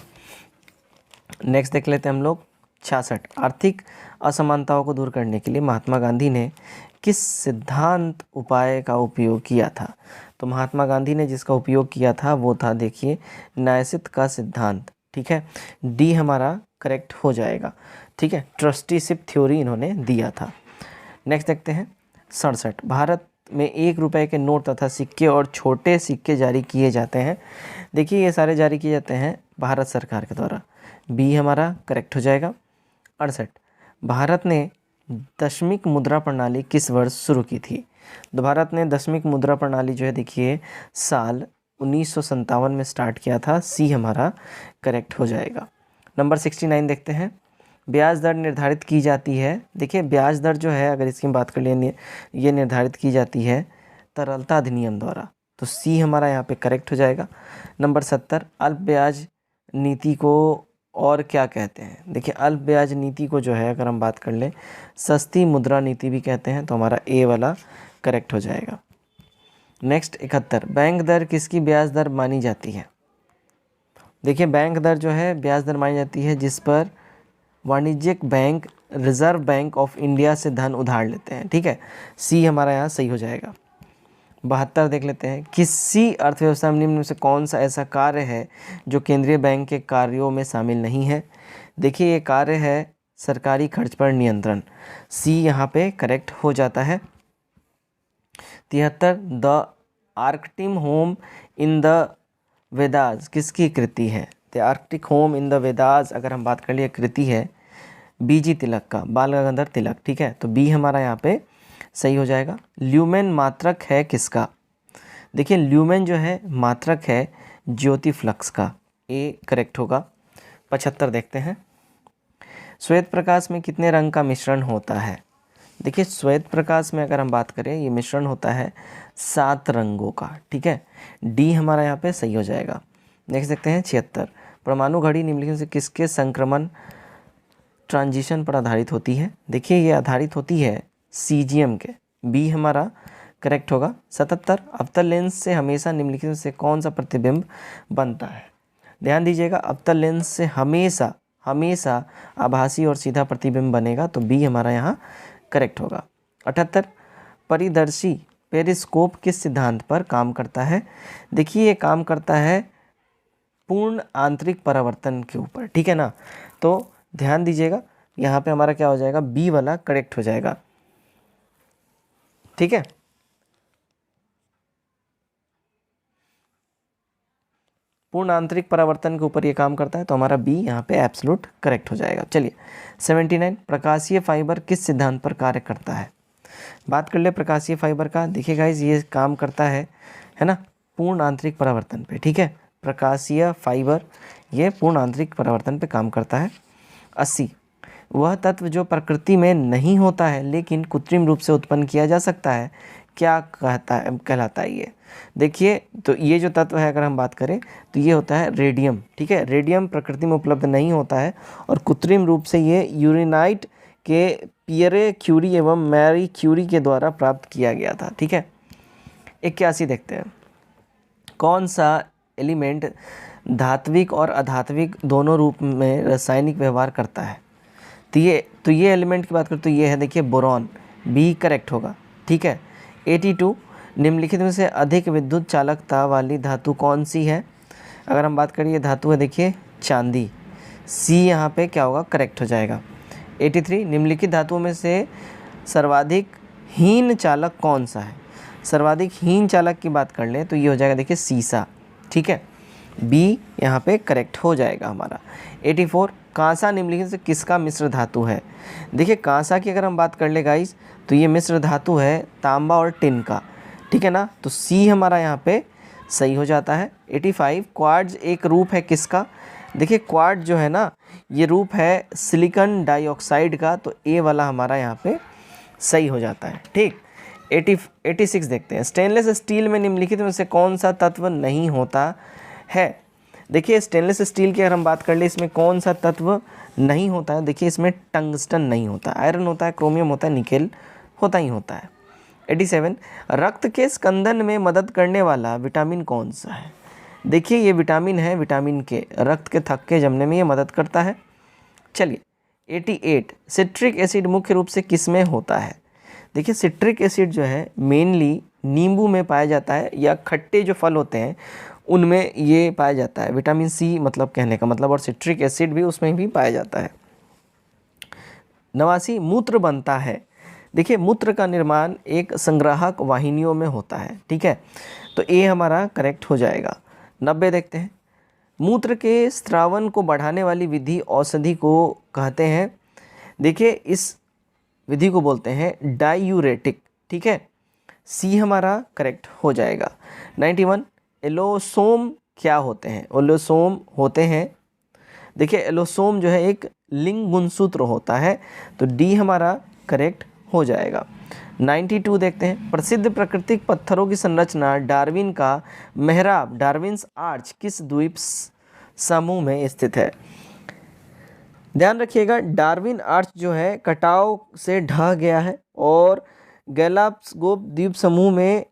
A: नेक्स्ट देख लेते हैं हम लोग 66 आर्थिक असमानताओं को दूर करने के लिए महात्मा गांधी ने किस सिद्धांत उपाय का उपयोग किया था। तो महात्मा गांधी ने जिसका उपयोग किया था वो था देखिए न्यायसित का सिद्धांत। ठीक है, डी हमारा करेक्ट हो जाएगा। ठीक है, ट्रस्टीशिप थ्योरी इन्होंने दिया था। नेक्स्ट देखते हैं 67 भारत में 1 रुपए के नोट तथा सिक्के और छोटे सिक्के जारी किए जाते हैं। देखिए ये सारे जारी किए जाते हैं भारत सरकार के द्वारा। बी हमारा करेक्ट हो जाएगा। 68 भारत ने दशमिक मुद्रा प्रणाली किस वर्ष शुरू की थी। तो भारत ने दशमिक मुद्रा प्रणाली जो है देखिए साल 1957 में स्टार्ट किया था। सी हमारा करेक्ट हो जाएगा। नंबर 69 देखते हैं ब्याज दर निर्धारित की जाती है। देखिए ब्याज दर जो है अगर इसकी बात कर लिए ये निर्धारित की जाती है तरलता अधिनियम द्वारा, तो सी हमारा यहाँ पे करेक्ट हो जाएगा। नंबर 70 अल्प ब्याज नीति को और क्या कहते हैं। देखिए अल्प ब्याज नीति को जो है अगर हम बात कर लें सस्ती मुद्रा नीति भी कहते हैं, तो हमारा ए वाला करेक्ट हो जाएगा। नेक्स्ट 71 बैंक दर किसकी ब्याज दर मानी जाती है। देखिए बैंक दर जो है ब्याज दर मानी जाती है जिस पर वाणिज्यिक bank reserve bank of India से धन उधार लेते हैं। ठीक है, सी हमारा यहाँ सही हो जाएगा। 72 देख लेते हैं किसी अर्थव्यवस्था में निम्न में से कौन सा ऐसा कार्य है जो केंद्रीय बैंक के कार्यों में शामिल नहीं है। देखिए ये कार्य है सरकारी खर्च पर नियंत्रण। सी यहाँ पे करेक्ट हो जाता है। 73 the Arctic home in the Vedas किसकी कृति है। The Arctic home in the Vedas अगर हम बात कर लिए कृति है बीजी तिलक का, बाल गंगाधर तिलक। ठीक है, तो बी हमारा यहाँ पे सही हो जाएगा। ल्यूमेन मात्रक है किसका। देखिए ल्यूमेन जो है मात्रक है ज्योति फ्लक्स का। ए करेक्ट होगा। 75 देखते हैं श्वेत प्रकाश में कितने रंग का मिश्रण होता है। देखिए श्वेत प्रकाश में अगर हम बात करें ये मिश्रण होता है 7 रंगों का। ठीक है, डी हमारा यहाँ पे सही हो जाएगा। नेक्स्ट देखते हैं 76 परमाणु घड़ी निम्नलिखित से किसके संक्रमण ट्रांजिशन पर आधारित होती है। देखिए ये आधारित होती है सीजीएम के। बी हमारा करेक्ट होगा। 77 अवतल लेंस से हमेशा निम्नलिखित से कौन सा प्रतिबिंब बनता है। ध्यान दीजिएगा अवतल लेंस से हमेशा हमेशा आभासी और सीधा प्रतिबिंब बनेगा, तो बी हमारा यहाँ करेक्ट होगा। 78 परिदर्शी पेरिस्कोप किस सिद्धांत पर काम करता है। देखिए ये काम करता है पूर्ण आंतरिक परावर्तन के ऊपर। ठीक है ना, तो ध्यान दीजिएगा यहाँ पे हमारा क्या हो जाएगा, बी वाला करेक्ट हो जाएगा। ठीक है, पूर्ण आंतरिक परावर्तन के ऊपर ये काम करता है, तो हमारा बी यहाँ पे एब्सोल्यूट करेक्ट हो जाएगा। चलिए 79, प्रकाशीय फाइबर किस सिद्धांत पर कार्य करता है। बात कर ले प्रकाशीय फाइबर का। देखिए गाइज ये काम करता है ना, पूर्ण आंतरिक परावर्तन पे। ठीक है, प्रकाशीय फाइबर ये पूर्ण आंतरिक परावर्तन पे काम करता है। 80, वह तत्व जो प्रकृति में नहीं होता है लेकिन कृत्रिम रूप से उत्पन्न किया जा सकता है, क्या कहलाता है ये। देखिए तो ये जो तत्व है अगर हम बात करें तो ये होता है रेडियम। ठीक है, रेडियम प्रकृति में उपलब्ध नहीं होता है और कृत्रिम रूप से ये यूरेनाइट के पियरे क्यूरी एवं मैरी क्यूरी के द्वारा प्राप्त किया गया था। ठीक है, 81 देखते हैं, कौन सा एलिमेंट धात्विक और अधात्विक दोनों रूप में रासायनिक व्यवहार करता है। तो ये एलिमेंट की बात करें तो ये है, देखिए बोरॉन, बी करेक्ट होगा। ठीक है, 82, निम्नलिखित में से अधिक विद्युत चालकता वाली धातु कौन सी है। अगर हम बात करें ये धातु है देखिए चांदी, सी यहाँ पे क्या होगा, करेक्ट हो जाएगा। 83, निम्नलिखित धातुओं में से सर्वाधिक हीन चालक कौन सा है। सर्वाधिक हीन चालक की बात कर लें तो ये हो जाएगा देखिए सीसा। ठीक है, बी यहाँ पे करेक्ट हो जाएगा हमारा। 84, कांसा निम्नलिखित से किसका मिश्र धातु है। देखिए कांसा की अगर हम बात कर ले गाइस तो ये मिश्र धातु है तांबा और टिन का। ठीक है ना, तो सी हमारा यहाँ पे सही हो जाता है। 85, क्वार्ट्ज एक रूप है किसका। देखिए क्वार्ट्ज जो है ना ये रूप है सिलिकॉन डाइऑक्साइड का, तो ए वाला हमारा यहाँ पे सही हो जाता है। ठीक, 86 देखते हैं, स्टेनलेस स्टील में निम्नलिखित में से कौन सा तत्व नहीं होता है। देखिए स्टेनलेस स्टील की अगर हम बात कर ले इसमें कौन सा तत्व नहीं होता है। देखिए इसमें टंगस्टन नहीं होता, आयरन होता है, क्रोमियम होता है, निकेल होता ही होता है। 87, रक्त के स्कंदन में मदद करने वाला विटामिन कौन सा है। देखिए ये विटामिन है विटामिन के, रक्त के थक्के जमने में ये मदद करता है। चलिए 88, सिट्रिक एसिड मुख्य रूप से किस में होता है। देखिए सिट्रिक एसिड जो है मेनली नींबू में पाया जाता है या खट्टे जो फल होते हैं उनमें ये पाया जाता है। विटामिन सी मतलब कहने का मतलब, और सिट्रिक एसिड भी उसमें भी पाया जाता है। 89, मूत्र बनता है। देखिए मूत्र का निर्माण एक संग्राहक वाहिनियों में होता है। ठीक है, तो ए हमारा करेक्ट हो जाएगा। 90 देखते हैं, मूत्र के स्रावन को बढ़ाने वाली विधि औषधि को कहते हैं। देखिए इस विधि को बोलते हैं डायूरेटिक। ठीक है, सी हमारा करेक्ट हो जाएगा। 91, एलोसोम क्या होते हैं। एलोसोम होते हैं, देखिए एलोसोम जो है एक लिंग गुणसूत्र होता है, तो डी हमारा करेक्ट हो जाएगा। 92 देखते हैं, प्रसिद्ध प्राकृतिक पत्थरों की संरचना डार्विन का मेहराब डार्विन्स आर्च किस द्वीप समूह में स्थित है। ध्यान रखिएगा डार्विन आर्च जो है कटाव से ढह गया है और गैलापागोस द्वीप समूह में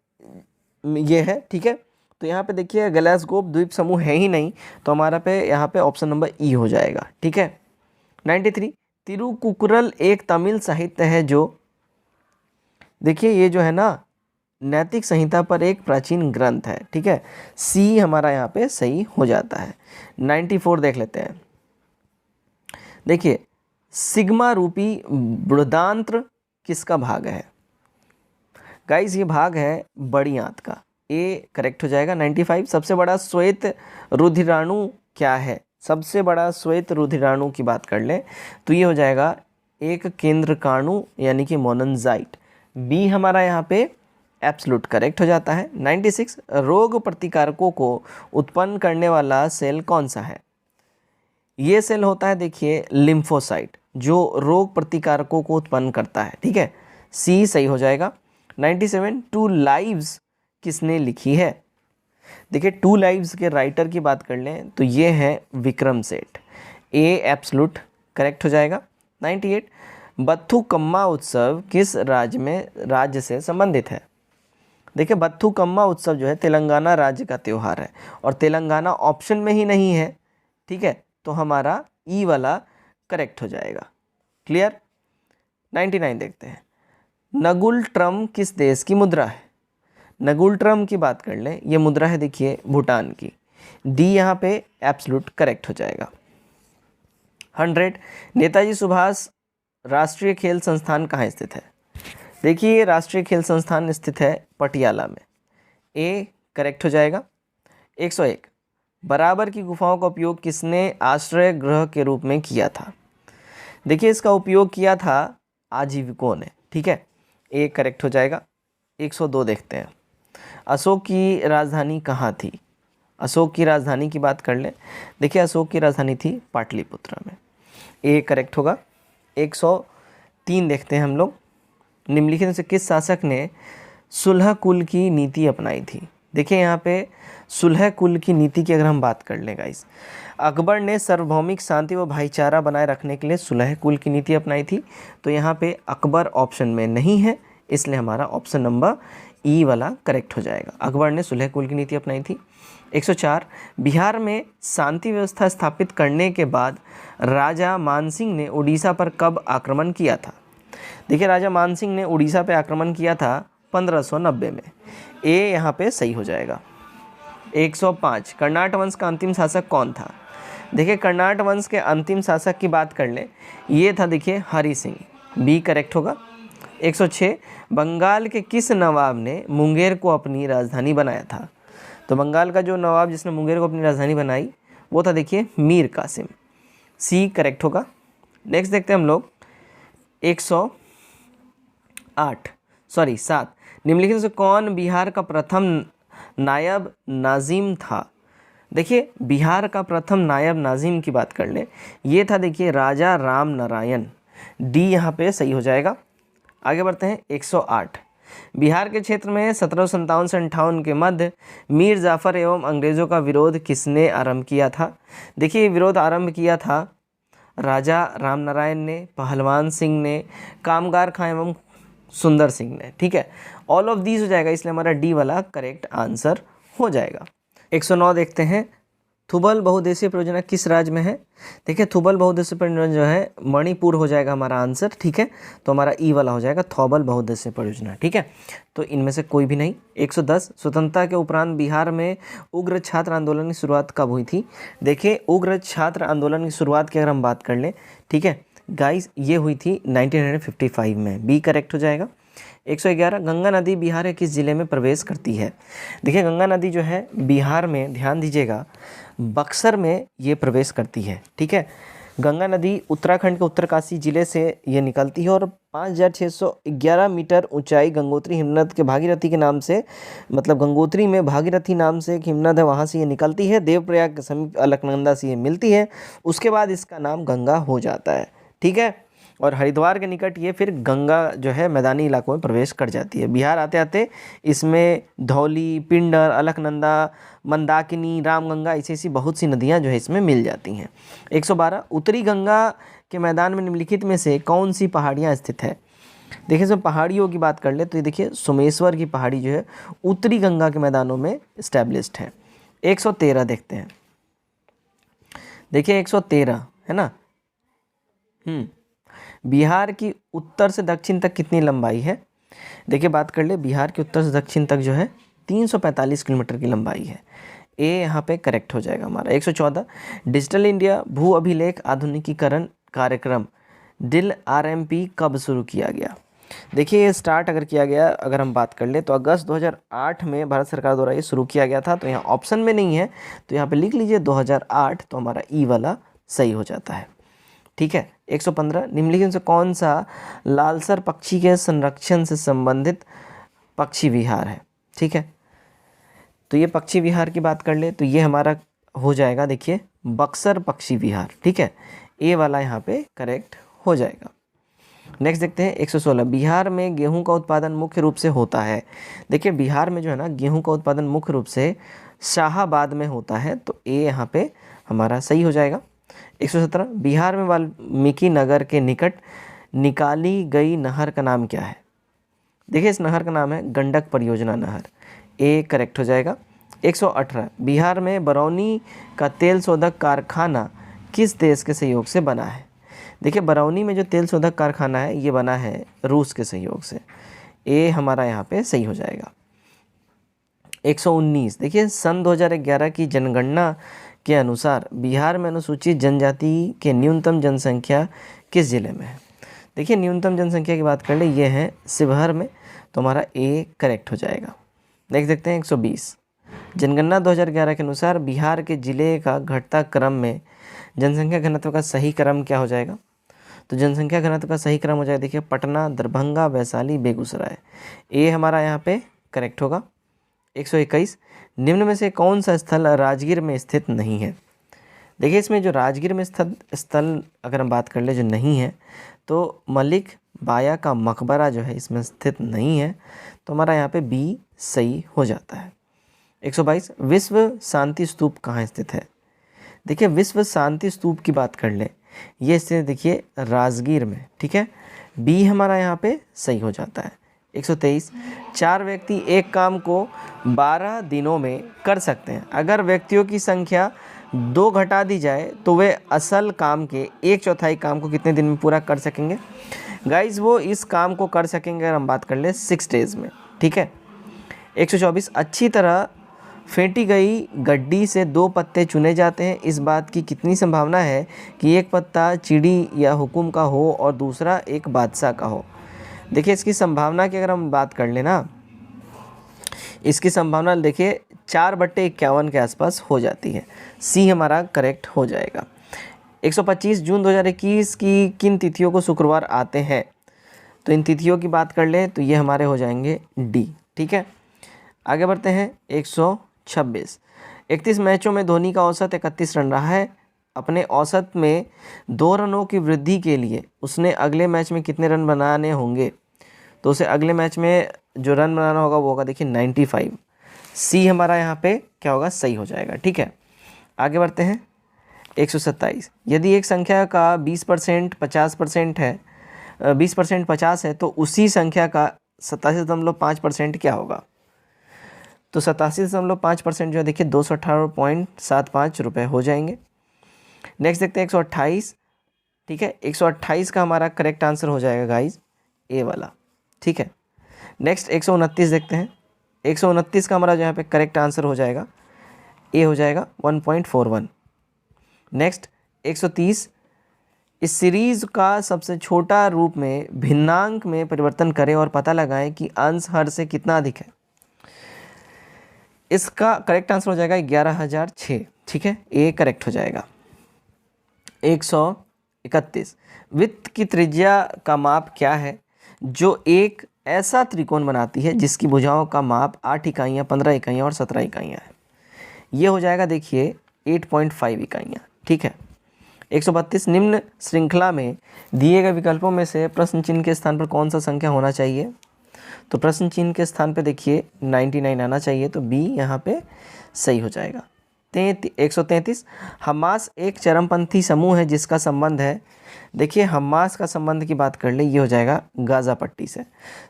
A: ये है। ठीक है, तो यहाँ पे देखिए गैलापागोस द्वीप समूह है ही नहीं, तो हमारा पे यहाँ पे ऑप्शन नंबर ई हो जाएगा। ठीक है, 93, तिरुकुकुरल एक तमिल साहित्य है जो, देखिए ये जो है ना नैतिक संहिता पर एक प्राचीन ग्रंथ है। ठीक है, सी हमारा यहाँ पे सही हो जाता है। 94 देख लेते हैं, देखिए सिग्मा रूपी बृहदांत्र किसका भाग है। गाइस ये भाग है बड़ी आंत का, ए करेक्ट हो जाएगा। 95, सबसे बड़ा श्वेत रुधिराणु क्या है। सबसे बड़ा श्वेत रुधिराणु की बात कर लें तो ये हो जाएगा एक केंद्रकाणु यानी कि मोनोजाइट, बी हमारा यहाँ पे एब्सोल्यूट करेक्ट हो जाता है। 96, रोग प्रतिकारकों को उत्पन्न करने वाला सेल कौन सा है। ये सेल होता है देखिए लिम्फोसाइट, जो रोग प्रतिकारकों को उत्पन्न करता है। ठीक है, सी सही हो जाएगा। 97, टू लाइव्स किसने लिखी है। देखिए टू लाइव्स के राइटर की बात कर लें तो ये है विक्रम सेठ, ए एब्सोल्यूट करेक्ट हो जाएगा। 98, बथुकम्मा उत्सव किस राज्य से संबंधित है। देखिए बथुकम्मा उत्सव जो है तेलंगाना राज्य का त्यौहार है और तेलंगाना ऑप्शन में ही नहीं है। ठीक है, तो हमारा ई वाला करेक्ट हो जाएगा। क्लियर। 99 देखते हैं, नगुल ट्रम किस देश की मुद्रा है। नगुल ट्रम की बात कर लें, ये मुद्रा है देखिए भूटान की, डी यहाँ पे एब्सोल्यूट करेक्ट हो जाएगा। 100, नेताजी सुभाष राष्ट्रीय खेल संस्थान कहाँ स्थित है। देखिए राष्ट्रीय खेल संस्थान स्थित है पटियाला में, ए करेक्ट हो जाएगा। 101, बराबर की गुफाओं का उपयोग किसने आश्रय गृह के रूप में किया था? देखिए इसका उपयोग किया था आजीविकों ने, ठीक है, ए करेक्ट हो जाएगा। 102 देखते हैं। अशोक की राजधानी कहाँ थी? अशोक की राजधानी की बात कर लें। देखिए अशोक की राजधानी थी पाटलिपुत्र में, ए करेक्ट होगा। 103 देखते हैं हम लोग। निम्नलिखित में से किस शासक ने सुलह कुल की नीति अपनाई थी? देखिए यहाँ पे सुलह कुल की नीति की अगर हम बात कर लें गाइस, अकबर ने सार्वभौमिक शांति व भाईचारा बनाए रखने के लिए सुलह कुल की नीति अपनाई थी। तो यहाँ पे अकबर ऑप्शन में नहीं है, इसलिए हमारा ऑप्शन नंबर ई वाला करेक्ट हो जाएगा। अकबर ने सुलह कुल की नीति अपनाई थी। 104 बिहार में शांति व्यवस्था स्थापित करने के बाद राजा मानसिंह ने उड़ीसा पर कब आक्रमण किया था? देखिए राजा मानसिंह ने उड़ीसा पे आक्रमण किया था 1590 में, ए यहाँ पे सही हो जाएगा। 105 कर्नाट वंश का अंतिम शासक कौन था? देखिए कर्नाट वंश के अंतिम शासक की बात कर ले, ये था देखिए हरि सिंह, बी करेक्ट होगा। 106 बंगाल के किस नवाब ने मुंगेर को अपनी राजधानी बनाया था? तो बंगाल का जो नवाब जिसने मुंगेर को अपनी राजधानी बनाई वो था देखिए मीर कासिम, सी करेक्ट होगा। नेक्स्ट देखते हैं हम लोग 7 निम्नलिखित में से कौन बिहार का प्रथम नायब नाजिम था? देखिए बिहार का प्रथम नायब नाजिम की बात कर ले, ये था देखिए राजा राम नारायण, डी यहाँ पे सही हो जाएगा। आगे बढ़ते हैं 108 बिहार के क्षेत्र में 1757 से 58 के मध्य मीर जाफर एवं अंग्रेज़ों का विरोध किसने आरंभ किया था? देखिए विरोध आरंभ किया था राजा राम नारायण ने, पहलवान सिंह ने, कामगार खां एवं सुंदर सिंह ने, ठीक है, ऑल ऑफ दीज हो जाएगा, इसलिए हमारा डी वाला करेक्ट आंसर हो जाएगा। 109 देखते हैं थुबल बहुउद्देशीय परियोजना किस राज्य में है? देखिए थुबल बहुउद्देशीय परियोजना जो है मणिपुर हो जाएगा हमारा आंसर, ठीक है, तो हमारा ई वाला हो जाएगा थौबल बहुउद्देशीय परियोजना, ठीक है, तो इनमें से कोई भी नहीं। 110 स्वतंत्रता के उपरांत बिहार में उग्र छात्र आंदोलन की शुरुआत कब हुई थी? देखिए उग्र छात्र आंदोलन की शुरुआत की अगर हम बात कर लें, ठीक है गाइस, ये हुई थी 1955 में, बी करेक्ट हो जाएगा। 111 गंगा नदी बिहार के किस जिले में प्रवेश करती है? देखिए गंगा नदी जो है बिहार में, ध्यान दीजिएगा, बक्सर में ये प्रवेश करती है, ठीक है। गंगा नदी उत्तराखंड के उत्तरकाशी जिले से ये निकलती है और 5611 मीटर ऊंचाई गंगोत्री हिमनद के भागीरथी के नाम से, मतलब गंगोत्री में भागीरथी नाम से एक हिमनद है, वहाँ से ये निकलती है, देवप्रयाग के समीप अलकनंदा से ये मिलती है, उसके बाद इसका नाम गंगा हो जाता है, ठीक है। और हरिद्वार के निकट ये फिर गंगा जो है मैदानी इलाकों में प्रवेश कर जाती है। बिहार आते आते इसमें धौली, पिंडर, अलकनंदा, मंदाकिनी, रामगंगा ऐसी बहुत सी नदियां जो है इसमें मिल जाती हैं। 112 उत्तरी गंगा के मैदान में निम्नलिखित में से कौन सी पहाड़ियाँ स्थित है? देखिए इसमें पहाड़ियों की बात कर ले तो ये देखिए सोमेश्वर की पहाड़ी जो है उत्तरी गंगा के मैदानों में इस्टेब्लिश्ड है। 113 देखते हैं। देखिए 113 है ना, बिहार की उत्तर से दक्षिण तक कितनी लंबाई है? देखिए बात कर ले, बिहार के उत्तर से दक्षिण तक जो है 345 किलोमीटर की लंबाई है, ए यहाँ पे करेक्ट हो जाएगा हमारा। 114 डिजिटल इंडिया भू अभिलेख आधुनिकीकरण कार्यक्रम डिल RMP कब शुरू किया गया? देखिए ये स्टार्ट अगर किया गया, अगर हम बात कर ले तो अगस्त 2008 में भारत सरकार द्वारा ये शुरू किया गया था, तो यहाँ ऑप्शन में नहीं है तो यहाँ पे लिख लीजिए 2008, तो हमारा ई वाला सही हो जाता है, ठीक है। 115 निम्नलिखित से कौन सा लालसर पक्षी के संरक्षण से संबंधित पक्षी विहार है? ठीक है, तो ये पक्षी विहार की बात कर ले तो ये हमारा हो जाएगा देखिए बक्सर पक्षी विहार, ठीक है, ए वाला यहाँ पे करेक्ट हो जाएगा। नेक्स्ट देखते हैं 116 बिहार में गेहूं का उत्पादन मुख्य रूप से होता है। देखिए बिहार में जो है ना गेहूं का उत्पादन मुख्य रूप से शाहाबाद में होता है, तो ए यहाँ पे हमारा सही हो जाएगा। 117 बिहार में वाल्मीकि नगर के निकट निकाली गई नहर का नाम क्या है? देखिए इस नहर का नाम है गंडक परियोजना नहर, ए करेक्ट हो जाएगा। 118 बिहार में बरौनी का तेल शोधक कारखाना किस देश के सहयोग से बना है? देखिए बरौनी में जो तेल शोधक कारखाना है ये बना है रूस के सहयोग से, ए हमारा यहाँ पे सही हो जाएगा। 119 देखिए सन 2011 की जनगणना के अनुसार बिहार में अनुसूचित जनजाति के न्यूनतम जनसंख्या किस जिले में है? देखिए न्यूनतम जनसंख्या की बात कर ले ये है शिवहर में, तो हमारा ए करेक्ट हो जाएगा। नेक्स्ट देखते हैं 120 जनगणना 2011 के अनुसार बिहार के जिले का घटता क्रम में जनसंख्या घनत्व का सही क्रम क्या हो जाएगा? तो जनसंख्या घनत्व का सही क्रम हो जाएगा, देखिए पटना, दरभंगा, वैशाली, बेगूसराय। ए हमारा यहाँ पे करेक्ट होगा। 121 निम्न में से कौन सा स्थल राजगीर में स्थित नहीं है? देखिए इसमें जो राजगीर में स्थित स्थल अगर हम बात कर ले जो नहीं है, तो मलिक बाया का मकबरा जो है इसमें स्थित नहीं है, तो हमारा यहाँ पे बी सही हो जाता है। 122 विश्व शांति स्तूप कहाँ स्थित है? देखिए विश्व शांति स्तूप की बात कर ले, ये स्थित देखिए राजगीर में, ठीक है, बी हमारा यहाँ पे सही हो जाता है। 123 4 व्यक्ति एक काम को 12 दिनों में कर सकते हैं। अगर व्यक्तियों की संख्या 2 घटा दी जाए तो वे असल काम के 1/4 काम को कितने दिन में पूरा कर सकेंगे? गाइज वो इस काम को कर सकेंगे अगर हम बात कर ले 6 डेज़ में, ठीक है। 124 अच्छी तरह फेंटी गई गड्डी से 2 पत्ते चुने जाते हैं, इस बात की कितनी संभावना है कि एक पत्ता चिड़ी या हुकुम का हो और दूसरा एक बादशाह का हो? देखिए इसकी संभावना की अगर हम बात कर लें ना, इसकी संभावना देखिए 4/51 के आसपास हो जाती है। सी हमारा करेक्ट हो जाएगा। 125 जून 2021 की किन तिथियों को शुक्रवार आते हैं? तो इन तिथियों की बात कर लें तो ये हमारे हो जाएंगे डी, ठीक है। आगे बढ़ते हैं। 126 31 मैचों में धोनी का औसत 31 रन रहा है। अपने औसत में 2 रनों की वृद्धि के लिए उसने अगले मैच में कितने रन बनाने होंगे? तो उसे अगले मैच में जो रन बनाना होगा वो होगा देखिए 95। सी हमारा यहाँ पे क्या होगा? सही हो जाएगा, ठीक है। आगे बढ़ते हैं। 127 यदि एक संख्या का 20% 50% है, 20% 50 है, तो उसी संख्या का 87.5% क्या होगा? तो 87.5% जो है देखिए 218.75 रुपये हो जाएंगे। नेक्स्ट देखते हैं 128, ठीक है। 128 का हमारा करेक्ट आंसर हो जाएगा गाइज ए वाला, ठीक है। नेक्स्ट 129 देखते हैं। 129 का हमारा जो यहाँ पे करेक्ट आंसर हो जाएगा ए हो जाएगा 1.41। नेक्स्ट 130 इस सीरीज का सबसे छोटा रूप में भिन्नांक में परिवर्तन करें और पता लगाएं कि अंश हर से कितना अधिक है। इसका करेक्ट आंसर हो जाएगा 11,006, ठीक है, ए करेक्ट हो जाएगा। 131 वृत्त की त्रिज्या का माप क्या है जो एक ऐसा त्रिकोण बनाती है जिसकी भुजाओं का माप 8 इकाइयाँ, 15 इकाइयाँ और 17 इकाइयाँ है? ये हो जाएगा देखिए 8.5 इकाइयाँ, ठीक है। 132 निम्न श्रृंखला में दिए गए विकल्पों में से प्रश्न चिन्ह के स्थान पर कौन सा संख्या होना चाहिए? तो प्रश्न चिन्ह के स्थान पे देखिए 99 आना चाहिए, तो बी यहाँ पे सही हो जाएगा। 133 हमास एक चरमपंथी समूह है जिसका संबंध है, देखिए हमास का संबंध की बात कर ले, ये हो जाएगा गाज़ा पट्टी से।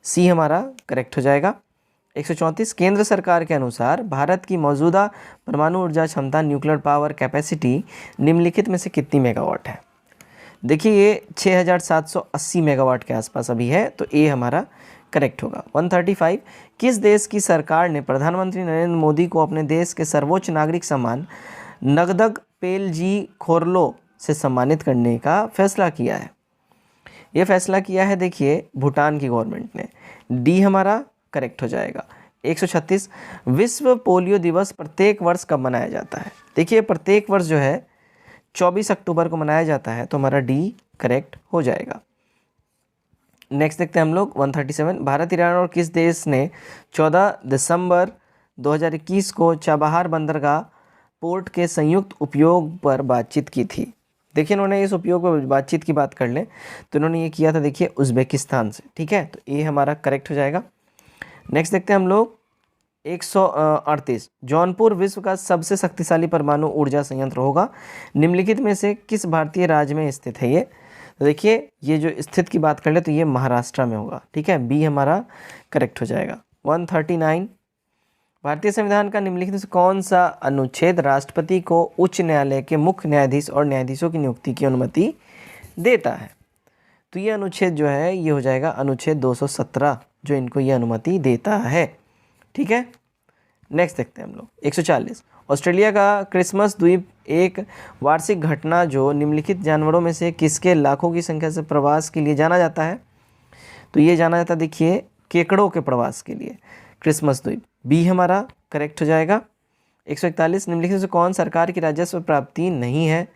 A: सी हमारा करेक्ट हो जाएगा। 134 केंद्र सरकार के अनुसार भारत की मौजूदा परमाणु ऊर्जा क्षमता न्यूक्लियर पावर कैपेसिटी निम्नलिखित में से कितनी मेगावाट है? देखिए ये 6780 मेगावाट के आसपास अभी है, तो ए हमारा करेक्ट होगा। 135 किस देश की सरकार ने प्रधानमंत्री नरेंद्र मोदी को अपने देश के सर्वोच्च नागरिक सम्मान नगदग पेलजी खोरलो से सम्मानित करने का फैसला किया है? ये फैसला किया है देखिए भूटान की गवर्नमेंट ने। डी हमारा करेक्ट हो जाएगा। 136 विश्व पोलियो दिवस प्रत्येक वर्ष कब मनाया जाता है? देखिए प्रत्येक वर्ष जो है 24 अक्टूबर को मनाया जाता है, तो हमारा डी करेक्ट हो जाएगा। नेक्स्ट देखते हैं हम लोग 137 भारत, ईरान और किस देश ने 14 दिसंबर 2021 को चाबहार बंदरगाह पोर्ट के संयुक्त उपयोग पर बातचीत की थी? देखिए इन्होंने इस उपयोग पर बातचीत की बात कर लें तो इन्होंने ये किया था देखिए उज़्बेकिस्तान से, ठीक है, तो ये हमारा करेक्ट हो जाएगा। नेक्स्ट देखते हैं हम लोग 138 जौनपुर विश्व का सबसे शक्तिशाली परमाणु ऊर्जा संयंत्र होगा, निम्नलिखित में से किस भारतीय राज्य में स्थित है ये? तो देखिए ये जो स्थित की बात कर ले तो ये महाराष्ट्र में होगा, ठीक है, बी हमारा करेक्ट हो जाएगा। 139 भारतीय संविधान का निम्नलिखित में से कौन सा अनुच्छेद राष्ट्रपति को उच्च न्यायालय के मुख्य न्यायाधीश और न्यायाधीशों की नियुक्ति की अनुमति देता है? तो ये अनुच्छेद जो है ये हो जाएगा अनुच्छेद 217 जो इनको ये अनुमति देता है, ठीक है। नेक्स्ट देखते हैं हम लोग 140 ऑस्ट्रेलिया का क्रिसमस द्वीप एक वार्षिक घटना जो निम्नलिखित जानवरों में से किसके लाखों की संख्या से प्रवास के लिए जाना जाता है? तो ये जाना जाता है देखिए केकड़ों के प्रवास के लिए क्रिसमस द्वीप। बी हमारा करेक्ट हो जाएगा। 141 निम्नलिखित से कौन सरकार की राजस्व प्राप्ति नहीं है?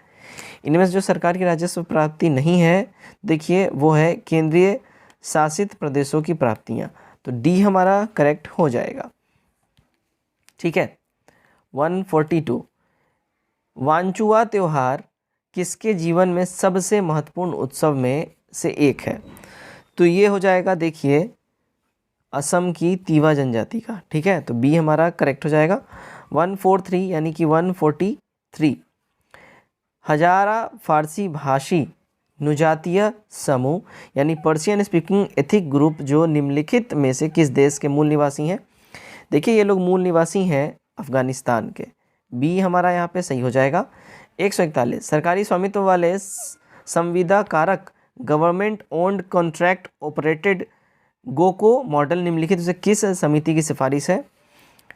A: इनमें से जो सरकार की राजस्व प्राप्ति नहीं है, देखिए वो है केंद्रीय शासित प्रदेशों की प्राप्तियां। तो डी हमारा करेक्ट हो जाएगा। ठीक है। 142 वांचुआ त्योहार किसके जीवन में सबसे महत्वपूर्ण उत्सव में से एक है? तो ये हो जाएगा देखिए असम की तीवा जनजाति का। ठीक है, तो बी हमारा करेक्ट हो जाएगा। 143 यानी कि 143 हजारा फारसी भाषी नुजातीय समूह यानी पर्शियन स्पीकिंग एथिक ग्रुप जो निम्नलिखित में से किस देश के मूल निवासी हैं? देखिए ये लोग मूल निवासी हैं अफगानिस्तान के। बी हमारा यहाँ पे सही हो जाएगा। 141 सरकारी स्वामित्व वाले संविदा कारक government owned contractor operated GOCO model निम्नलिखित से किस समिति की सिफारिश है?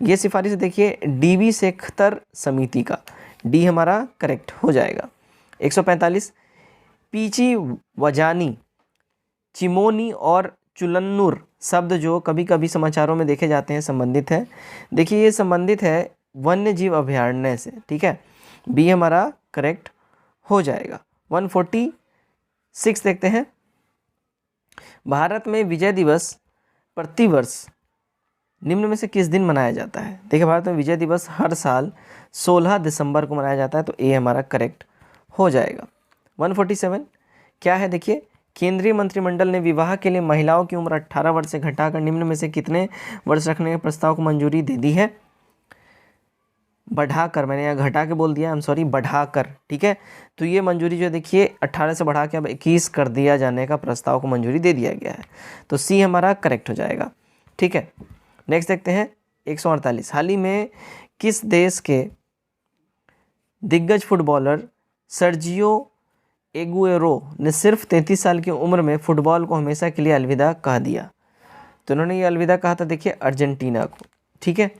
A: ये सिफारिश देखिए डीवी सेख्तर समिति का। डी हमारा करेक्ट हो जाएगा। 145 पीची वजानी चिमोनी और चुलन्नुर शब्द जो कभी कभी समाचारों में देखे जाते हैं संबंधित है। देखिए ये संबंधित है वन्य जीव अभयारण्य से। ठीक है, बी हमारा करेक्ट हो जाएगा। 146 देखते हैं। भारत में विजय दिवस प्रतिवर्ष निम्न में से किस दिन मनाया जाता है? देखिए भारत में विजय दिवस हर साल 16 दिसंबर को मनाया जाता है, तो ए हमारा करेक्ट हो जाएगा। 147 क्या है? देखिए केंद्रीय मंत्रिमंडल ने विवाह के लिए महिलाओं की उम्र 18 वर्ष से घटाकर निम्न में से कितने वर्ष रखने के प्रस्ताव को मंजूरी दे दी है? बढ़ाकर, मैंने यहाँ घटा के बोल दिया, सॉरी बढ़ाकर। ठीक है, तो ये मंजूरी जो देखिए 18 से बढ़ा के अब 21 कर दिया जाने का प्रस्ताव को मंजूरी दे दिया गया है, तो सी हमारा करेक्ट हो जाएगा। ठीक है, नेक्स्ट देखते हैं 148 हाल ही में किस देश के दिग्गज फुटबॉलर सर्जियो एगुएरो ने सिर्फ 33 साल की उम्र में फुटबॉल को हमेशा के लिए अलविदा कह दिया? तो उन्होंने ये अलविदा कहा था देखिए अर्जेंटीना को। ठीक है,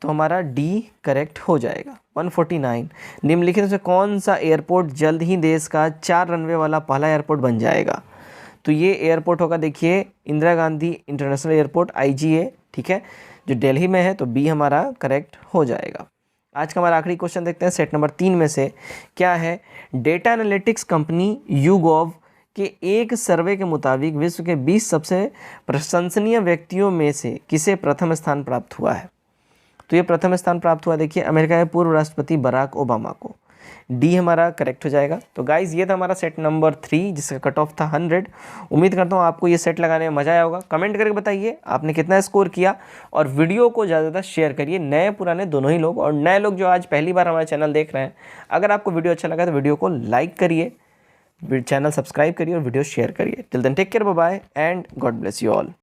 A: तो हमारा डी करेक्ट हो जाएगा। 149 निम्नलिखित से कौन सा एयरपोर्ट जल्द ही देश का 4 रनवे वाला पहला एयरपोर्ट बन जाएगा? तो ये एयरपोर्ट होगा देखिए Indira Gandhi international airport IGA। ठीक है, जो दिल्ली में है, तो बी हमारा करेक्ट हो जाएगा। आज का हमारा आखिरी क्वेश्चन देखते हैं सेट नंबर 3 में से क्या है? डेटा एनालिटिक्स कंपनी YouGov के एक सर्वे के मुताबिक विश्व के 20 सबसे प्रशंसनीय व्यक्तियों में से किसे प्रथम स्थान प्राप्त हुआ है? तो ये प्रथम स्थान प्राप्त हुआ देखिए अमेरिका के पूर्व राष्ट्रपति बराक ओबामा को। डी हमारा करेक्ट हो जाएगा। तो गाइज ये था हमारा सेट नंबर 3 जिसका कट ऑफ था 100। उम्मीद करता हूँ आपको ये सेट लगाने में मजा आया होगा। कमेंट करके बताइए आपने कितना स्कोर किया, और वीडियो को ज़्यादा शेयर करिए, नए पुराने दोनों ही लोग, और नए लोग जो आज पहली बार हमारा चैनल देख रहे हैं, अगर आपको वीडियो अच्छा लगा तो वीडियो को लाइक करिए, चैनल सब्सक्राइब करिए और वीडियो शेयर करिए। Till then take care, bye bye and God bless you all.